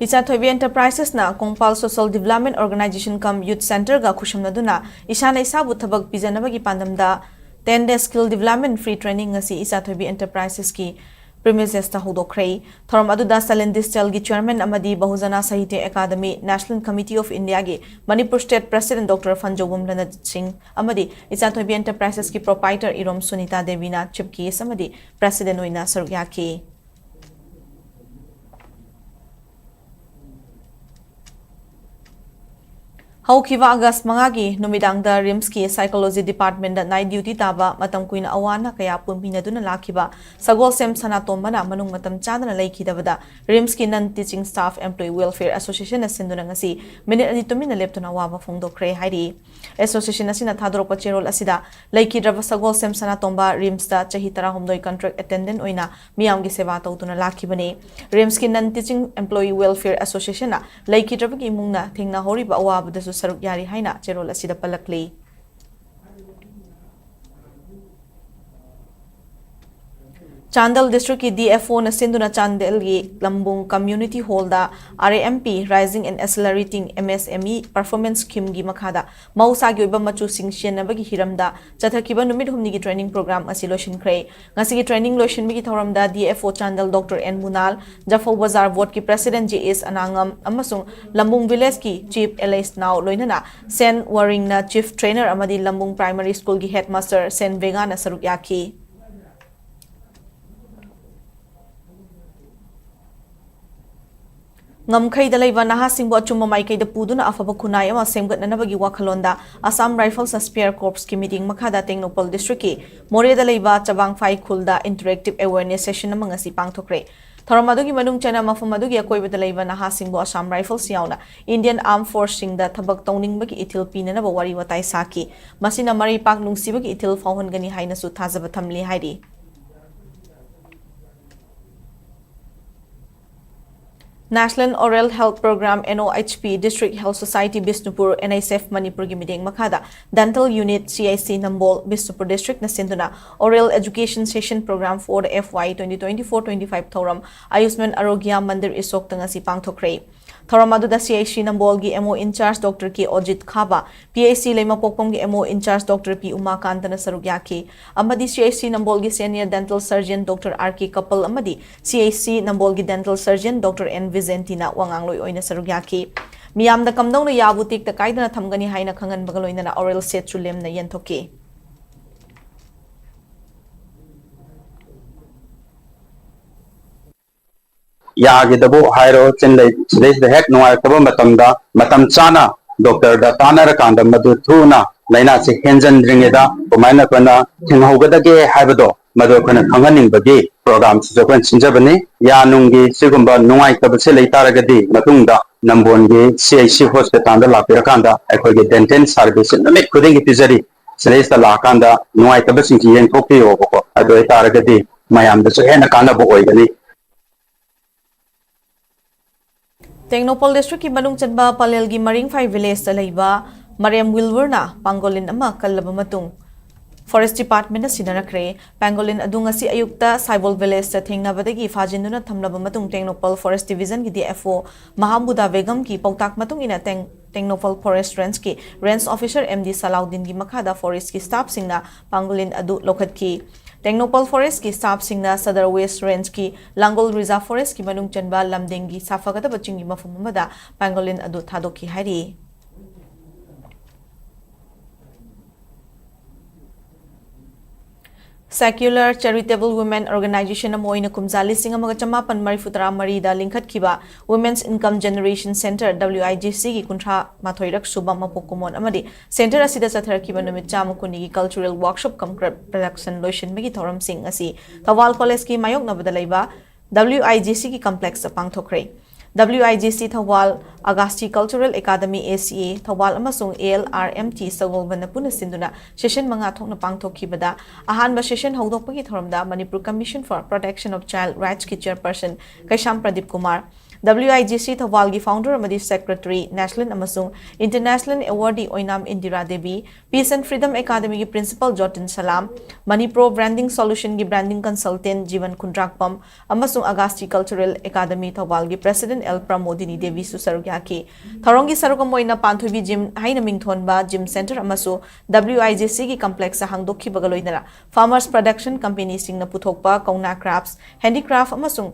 Isa Thoibi Enterprises na Kongpal Social Development Organization Cum Youth Center ga khusham naduna isana isabu thabak pijanabagi pandamda 10-day skill development free training ngasi Isa Thoibi Enterprises ki premises ta hodokhrei thoram aduda Salen Distal gi chairman amadi Bahujana Sahitya Academy National Committee of India gi Manipur State President Dr. Fanjogum Lanat Singh amadi Isa Thoibi Enterprises ki proprietor Irom Sunita Devina chief case amadi president oina sarugya ki Haukiva August mangagi numidang da RIMS ki psychology department da night duty taba matam kuina awana kaya pumpina duna lakiba sagol sem sanatombana manung matam chadana laikidabada RIMS ki non teaching staff employee welfare association asinduna ngasi minute ani tumina leptuna waba phongdokre hairi association asina thadrokpa cherol asida laikidraba sagol sem sanatomba RIMS da chahi tara homdoi contract attendant oina miyam gi seva tawtuna lakibane RIMS ki non teaching employee welfare association na laikidraba gi mungna thingna horiba awaba saruk yari haina cherol asida palakli Chandel District ki DFO na sinduna Chandel gi Lambung Community Hall da RAMP Rising and Accelerating MSME Performance Scheme gi makhada mausa gi oiba machu singsian na bagi hiramda chathakiba numit humni gi training program asi lotion khrei ngasi gi training lotion bi gi thoramda DFO Chandel Dr. N Munal Jafau Bazar Board ki President JS Anangam amasung Lambung Village ki Chief Elais Now loinana Sen Waring na Chief Trainer amadi Lambung Primary School gi Headmaster Sen Vega na saruk yaki Ngamkhay dalaiba nahasingbo achumma maikay da puduna afaba kunay ama semgat na nabagi wakhalonda Assam Rifles Spear Corps ki meeting makhada Tengnopal District ki More dalaiba Chabang Phai Khulda interactive awareness session na mga sipang thokre Thoramadugi manung chana mafamadugi akoy dalaiba nahasingbo Assam Rifles yauna Indian Armed Force sing da thabak tawning bagi ithil pina na bawari watay saki masina mari pak nungsi bagi ithil fawhon gani haina su thazaba thamli haidi National Oral Health Program NOHP District Health Society Bisnupur NICF Manipur gi meeting makhada Dental Unit CIC Nambol Bisnupur District na sinduna Oral Education Session Program for the FY 2024-25 thoram Ayushman Arogya Mandir Isok tanga si pangthokre thoram adu da CIC Nambol gi MO in charge Dr. K Ojit Khaba PAC Lema Pokpom gi MO in charge Dr. P Umakant na sarugya ki amadi CIC Nambol gi Senior Dental Surgeon Dr. RK Kapal amadi CIC Nambol gi Dental Surgeon Dr. N Vizentina wangangloi oina sarugyaki miyam da kamdong na yabutik ta kaidana thamgani haina khangan bagaloina na oral set chulem na yenthoki Yagidabo Hiro Chinlay the heck no I cover Matam Chana Dr. Datana Kanda Madu Tuna Laina si Henjan Dringeda Umana Kana Tinghogada Habado Madokana Kanganing Bagi program se ko sinjabani ya nunggi sigumba nungai tabse leitaragadi matungda nambongi CIC hospital da lapirakanda aikoge dental service name khudingi pizari selesta lakanda nungai tabse ki yen thokpi oboko ado itaragadi mayam da so hena kana bo oigani Tengnopol district ki manung chanba palel gi maring fai village ta leiba Mariam Wilburna pangolin ama kallaba matung Forest Department na sinarakre pangolin adung asi ayukta Saibol village ta thengnabadagi fajinduna thamlaba matung Tengnopol Forest Division gi DFO Mahamuda Begum ki pautak matung ina Tengnopol Forest Range ki Range Officer MD Salaudin gi makhada forest ki staff singna pangolin adu lokhat ki Tengnopol Forest ki staff singna Sadar West Range ki Langol Reserve Forest ki manung chanba lamdengi safagata bachingi mafum amada pangolin adu thadoki hari Secular Charitable Women Organization amoina kumzali singa magachama panmari futara marida linkhat kiba Women's Income Generation Center WIGC ki kuntra mathoirak suba mapokumon amadi center asida sathar kiba numit chamukuni ki cultural workshop cum production lotion megi thoram sing asi Thawal College ki mayok nabada leiba WIGC ki complex pangthokre WIGC Thawal Agasti Cultural Academy ACA Thawal amasung ALRMT Sagolbana puna sinduna session manga thokna pangthokibada ahanba session hawdokpagi thoramda Manipur Commission for Protection of Child Rights ki chairperson Kaisham Pradeep Kumar WIGC Thawal gi founder amadi secretary national amasung international awardee Oinam Indira Devi Peace and Freedom Academy gi principal Jotin Salam Manipur Branding Solution gi branding consultant Jivan Kundrakpam amasung Agasti Cultural Academy Thawal gi president L Pramodini Devi Susarugaki Tharongi Sarugamoina Panthubi Gym haina mingthonba gym center amasu WIGC gi complex hangdokhi bagaloidana farmers production company singna puthokpa Kauna Crafts handicraft amasung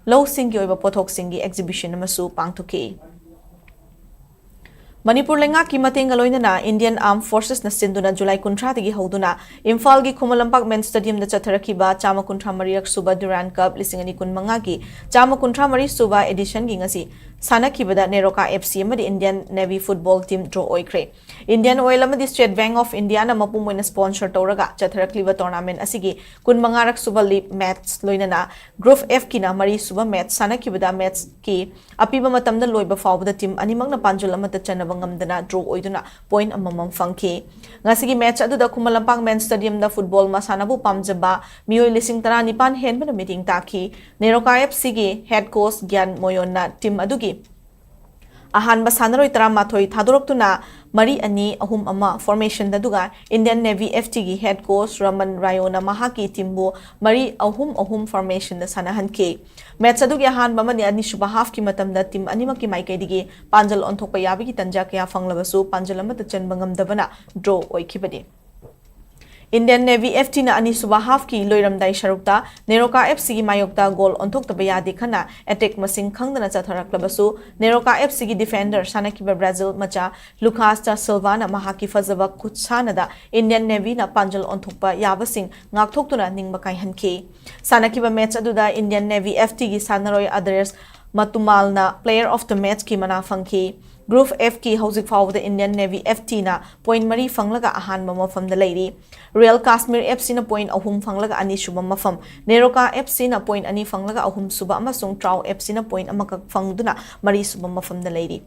Low Singi oiba pothok singi exhibition amasu pangthuki Manipur lenga ki matenga loinana Indian Armed Forces na sinduna July 13 tagi hoduna Imphal gi Khumalampak Men Stadium da chatharakiba chama kuntra mariak suba Durand Cup lisingani kun manga gi chama kuntra mari suba edition gi ngasi sanakibada Neroka FC amadi Indian Navy football team draw oikre Indian Oil amadi State Bank of India na mapumoina sponsor tawraga chatharakliba tournament asigi kun manga rak suba league match loinana Group F ki na mari suba match sanakibada match ki apiba matamda loiba fawbada team animakna panjul amata chana ngamdana draw oiduna point amamam fangki ngasigi match aduda Khumalampak Men Stadium da football masanabu pamjaba mioi lising tara nipan henbana meeting taki Neroka FC gi head coach Gyan Moyonna team adugi ahanba sanaroi tara mathoi thadoroktuna mari ani ahum ama formation daduga Indian Navy FT gi head coach Raman Rayona mahaki timbu mari ahum formation da sanahanke match adugi ahanba mani ani suba half ki matamda team anima ki maikai digi panjal onthokpa yabi ki tanja kya fanglabasu panjal amata chanbangam dabana draw oikibadi Indian Navy FT na ani suba half ki loiramdai sharukta Neroka FC gi mayokta goal onthok tabayadi khana attack masing khangdana chatharaklabasu Neroka FC gi defender sanakiba Brazil macha Lucas Silva na mahaki fazaba kutsana da Indian Navy na panjal onthokpa yabasing ngakthokuna ningba kai hanke sanakiba match aduda Indian Navy FT gi sanaroi others Matumal na player of the match ki mana fangki Group F ki hauzik fawda Indian Navy FT na point mari fanglaga ahanba mafam da leiri Real Kashmir FC na point ahum fanglaga ani suba mafam Neroka FC na point ani fanglaga ahum suba amasung Trau FC na point amaka fangduna mari suba mafam da leiri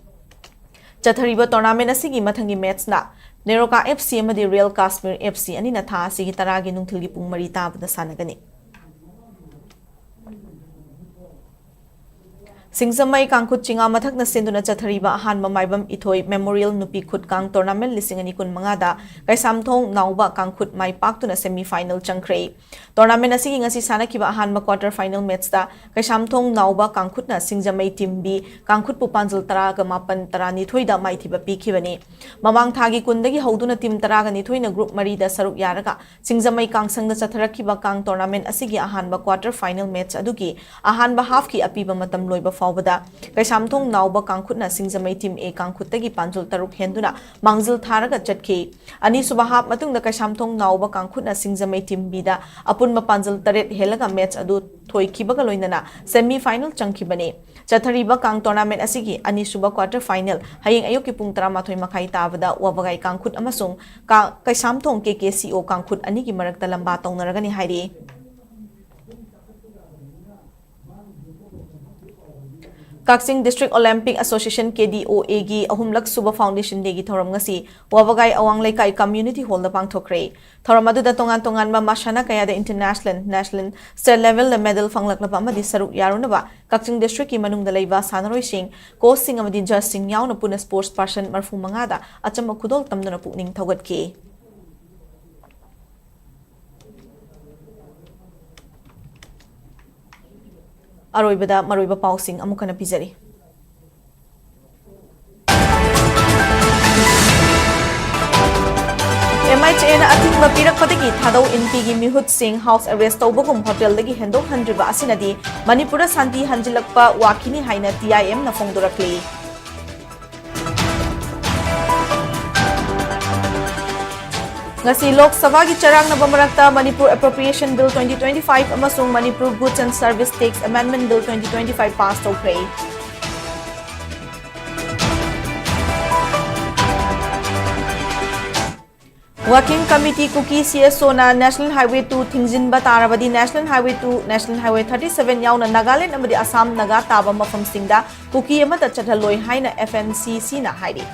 chathariba tournament asigi mathangi match na Neroka FC amadi Real Kashmir FC ani na tha asigi taragi nungthilgi pung mari tabda sanagani Singsamai Kangkut Chinga Mathak na sinduna chathariba ahanba maibam ithoi Memorial Nupi Khut Kang Tournament lisingani kun mangada Kaisamthong Nauba Kangkut mai paktuna semi final changkre Tournament asigi ngasi sanakiba ahanba quarter final match da Kaisamthong Nauba Kangkut na Singsamai team B Kangkut pu panjal tara ga mapan tara ni thoi da mai thiba pikhibani mamang thagi kundagi hauduna team tara ga ni thoi na group mari da saruk yaraga Singsamai Kangsang da chatharakiba Kang Tournament asigi ahanba quarter final match adugi ahanba half ki apiba matam loiba fawbada Kaisamthong Nauba Kangkhutna Singsamai team A Kangkhuttagi panjul taruk henduna mangzil tharaga chatki ani suba hap matungda Kaisamthong Nauba Kangkhutna Singsamai team B da apunma panjul taret helaga match adu thoikibaga loinana semi final changkibani chathariba Kang tournament asigi ani suba quarter final hayeng ayok ki pung 13 makhai tabada wabagai Kangkhut amasung Kaisamthong KKCO Kangkhut ani ki marakta lamba taunaragani hairi Kakching District Olympic Association KDOA gi ahumlak suba foundation day gi thoram ngasi wabagai awang laikai community hall na pangthokre thoram adu da tongan ma masana kaya da international national state level the medal fanglak na ma di saruk yaruna ba Kakching District ki manung da leiba sanaroi sing coach sing amadi judge sing yaw na puna sports person marfu manga da acham khudol tamduna pukning thogat ki Aroibada maroiba pausing amukana pizari. MHA na ating mapirak patiki thadaw NP gi mihut sing house arrest tawbagum hotel dagi hendok handriba asinadi Manipura santi hanjilakpa wakini haina TIM na fongdorakli. Ngasi Lok Sabha gi charang na bamarakta Manipur Appropriation Bill 2025 amasung Manipur Goods and Service Tax Amendment Bill 2025 passed okay. Working Committee Kuki CSO na National Highway 2 Thingjinba tarabadi National Highway 2 National Highway 37 yauna Nagaland amadi Assam naga taba mafam singda Kuki amata chathaloi haina FNCC na hairi.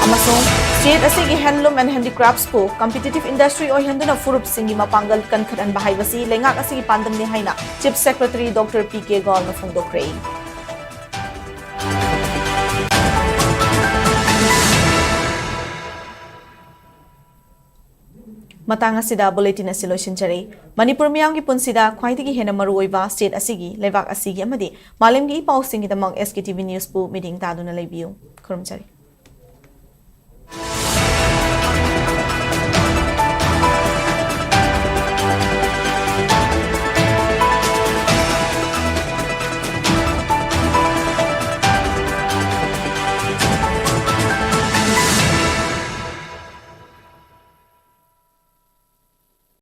Amasung state asigi handloom and handicrafts ko competitive industry o handuna furup singi mapangal kankharan bahaibasi lengak asigi pandam ni haina Chief Secretary Dr. PK Gol na fungdokre. Matanga sida bulletin asiloisin jare Manipur miyang gi punsida khwaidigi hena maruoiba state asigi levak asigi amadi malemgi pau singi damang SKTV News pu meeting taduna lebiu kurum jare